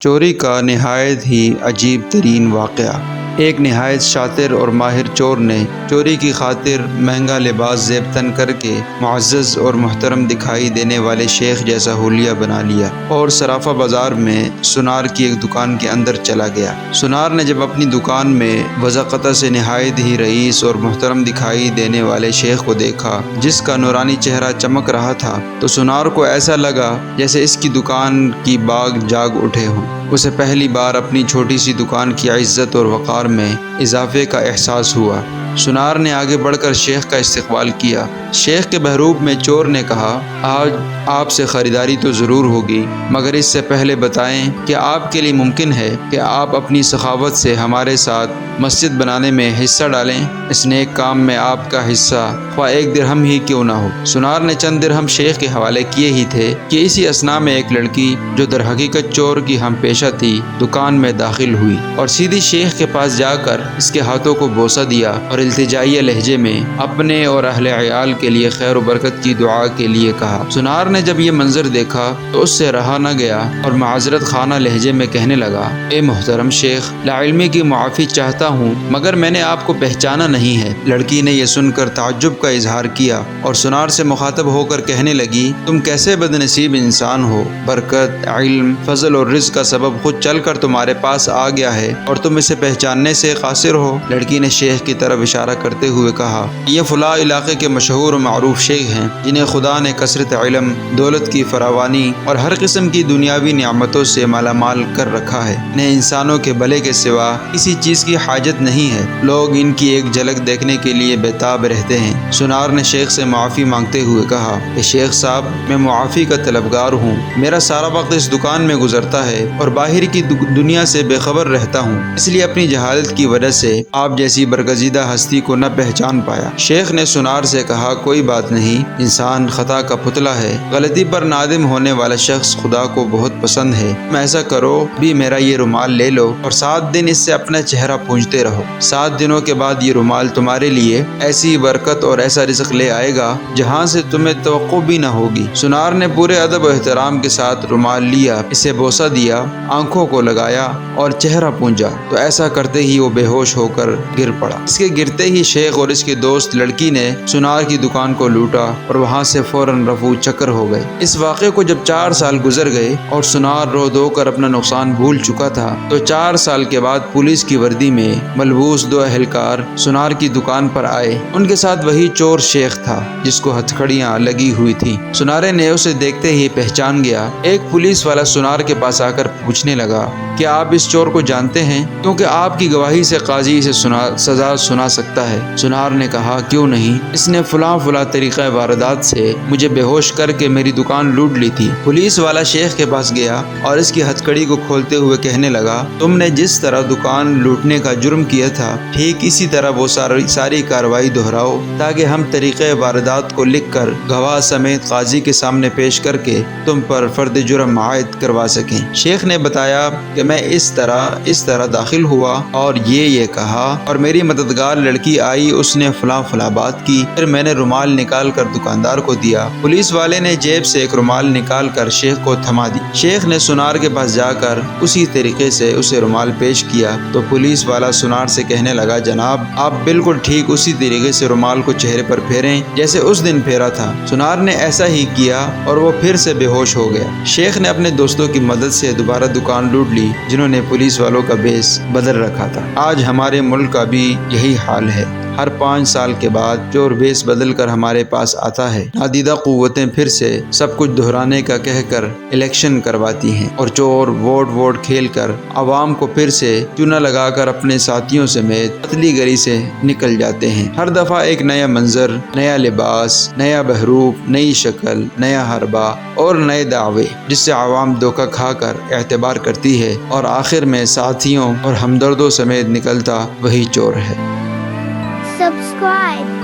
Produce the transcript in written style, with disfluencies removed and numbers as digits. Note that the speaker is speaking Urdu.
چوری کا نہایت ہی عجیب ترین واقعہ۔ ایک نہایت شاطر اور ماہر چور نے چوری کی خاطر مہنگا لباس زیب تن کر کے معزز اور محترم دکھائی دینے والے شیخ جیسا حلیہ بنا لیا اور صرافہ بازار میں سونار کی ایک دکان کے اندر چلا گیا۔ سونار نے جب اپنی دکان میں وضاقتہ سے نہایت ہی رئیس اور محترم دکھائی دینے والے شیخ کو دیکھا جس کا نورانی چہرہ چمک رہا تھا تو سونار کو ایسا لگا جیسے اس کی دکان کی باغ جاگ اٹھے ہوں۔ اسے پہلی بار اپنی چھوٹی سی دکان کی عزت اور وقار میں اضافے کا احساس ہوا۔ سونار نے آگے بڑھ کر شیخ کا استقبال کیا۔ شیخ کے بحروب میں چور نے کہا، آج آپ سے خریداری تو ضرور ہوگی، مگر اس سے پہلے بتائیں کہ آپ کے لیے ممکن ہے کہ آپ اپنی سخاوت سے ہمارے ساتھ مسجد بنانے میں حصہ ڈالیں؟ اس نیک کام میں آپ کا حصہ خواہ 1 درہم ہی کیوں نہ ہو۔ سونار نے چند درہم شیخ کے حوالے کیے ہی تھے کہ اسی اثناء میں ایک لڑکی جو در حقیقت چور کی ہم پیشہ تھی دکان میں داخل ہوئی اور سیدھی شیخ کے پاس جا کر اس کے ہاتھوں کو بوسہ دیا اور التجائیہ لہجے میں اپنے اور اہل عیال کے لیے خیر و برکت کی دعا کے لیے کہا۔ سونار نے جب یہ منظر دیکھا تو اس سے رہا نہ گیا اور معذرت خانہ لہجے میں کہنے لگا، اے محترم شیخ، لاعلمی کی معافی چاہتا ہوں مگر میں نے آپ کو پہچانا نہیں ہے۔ لڑکی نے یہ سن کر تعجب کا اظہار کیا اور سونار سے مخاطب ہو کر کہنے لگی، تم کیسے بد نصیب انسان ہو، برکت، علم، فضل اور رزق کا سبب خود چل کر تمہارے پاس آ گیا ہے اور تم اسے پہچاننے سے قاصر ہو۔ لڑکی نے شیخ کی طرف اشارہ کرتے ہوئے کہا، یہ فلاں علاقے کے مشہور و معروف شیخ ہیں جنہیں خدا نے کثرت علم، دولت کی فراوانی اور ہر قسم کی دنیاوی نعمتوں سے مالا مال کر رکھا ہے۔ انہیں انسانوں کے بھلے کے سوا کسی چیز کی حاجت نہیں ہے۔ لوگ ان کی ایک جھلک دیکھنے کے لیے بےتاب رہتے ہیں۔ سونار نے شیخ سے معافی مانگتے ہوئے کہا کہ شیخ صاحب، میں معافی کا طلبگار ہوں۔ میرا سارا وقت اس دکان میں گزرتا ہے اور باہر کی دنیا سے بے خبر رہتا ہوں، اس لیے اپنی جہالت کی وجہ سے آپ جیسی برگزیدہ ہستی کو نہ پہچان پایا۔ شیخ نے سونار سے کہا، کوئی بات نہیں، انسان خطا کا پتلا ہے، غلطی پر نادم ہونے والا شخص خدا کو بہت پسند ہے۔ ایسا کرو بھی میرا یہ رومال لے لو اور 7 دن اس سے اپنا چہرہ پونجھتے رہو۔ 7 دنوں کے بعد یہ رومال تمہارے لیے ایسی برکت اور ایسا رزق لے آئے گا جہاں سے تمہیں توقع بھی نہ ہوگی۔ سونار نے پورے ادب و احترام کے ساتھ رومال لیا، اسے بوسہ دیا، آنکھوں کو لگایا اور چہرہ پونجا تو ایسا کرتے ہی وہ بے ہوش ہو کر گر پڑا۔ اس کے گرتے ہی شیخ اور اس کے دوست لڑکی نے سونار کی دکان کو لوٹا اور وہاں سے فوراً رفو چکر ہو گئے۔ اس واقعے کو جب 4 سال گزر گئے اور سونار رو دھو کر اپنا نقصان بھول چکا تھا تو 4 سال کے بعد پولیس کی وردی میں ملبوس 2 اہلکار سونار کی دکان پر آئے۔ ان کے ساتھ وہی چور شیخ تھا جس کو ہتھکڑیاں لگی ہوئی تھی۔ سونارے نے اسے دیکھتے ہی پہچان گیا۔ ایک پولیس والا سونار کے پاس آ کر پوچھنے لگا، کیا آپ اس چور کو جانتے ہیں؟ کیونکہ آپ کی گواہی سے قاضی اسے سزا سنا سکتا ہے۔ سونار نے کہا، کیوں نہیں، اس نے فلاں طریقہ واردات سے مجھے بے ہوش کر کے میری دکان لوٹ لی تھی۔ پولیس والا شیخ کے پاس گیا اور اس کی ہتھکڑی کو کھولتے ہوئے کہنے لگا، تم نے جس طرح دکان لوٹنے کا جرم کیا تھا ٹھیک اسی طرح وہ ساری کارروائی دہراؤ تاکہ ہم طریقہ واردات کو لکھ کر گواہ سمیت قاضی کے سامنے پیش کر کے تم پر فرد جرم عائد کروا سکیں۔ شیخ نے بتایا کہ میں اس طرح داخل ہوا اور یہ کہا اور میری مددگار لڑکی آئی، اس نے فلاں بات کی، پھر میں نے رومال نکال کر دکاندار کو دیا۔ پولیس والے نے جیب سے ایک رومال نکال کر شیخ کو تھما دی۔ شیخ نے سونار کے پاس جا کر اسی طریقے سے اسے رومال پیش کیا تو پولیس والا سونار سے کہنے لگا، جناب آپ بالکل ٹھیک اسی طریقے سے رومال کو چہرے پر پھیریں جیسے اس دن پھیرا تھا۔ سونار نے ایسا ہی کیا اور وہ پھر سے بے ہوش ہو گیا۔ شیخ نے اپنے دوستوں کی مدد سے دوبارہ دکان لوٹ لی جنہوں نے پولیس والوں کا بیس بدل رکھا تھا۔ آج ہمارے ملک کا بھی یہی حال ہے۔ ہر 5 سال کے بعد چور بیس بدل کر ہمارے پاس آتا ہے۔ نادیدہ قوتیں پھر سے سب کچھ دہرانے کا کہہ کر الیکشن کرواتی ہیں اور چور ووٹ کھیل کر عوام کو پھر سے چونا لگا کر اپنے ساتھیوں سمیت پتلی گلی سے نکل جاتے ہیں۔ ہر دفعہ ایک نیا منظر، نیا لباس، نیا بحروف، نئی شکل، نیا حربہ اور نئے دعوے جس سے عوام دھوکہ کھا کر اعتبار کرتی ہے اور آخر میں ساتھیوں اور ہمدردوں سمیت نکلتا وہی چور ہے۔ Subscribe.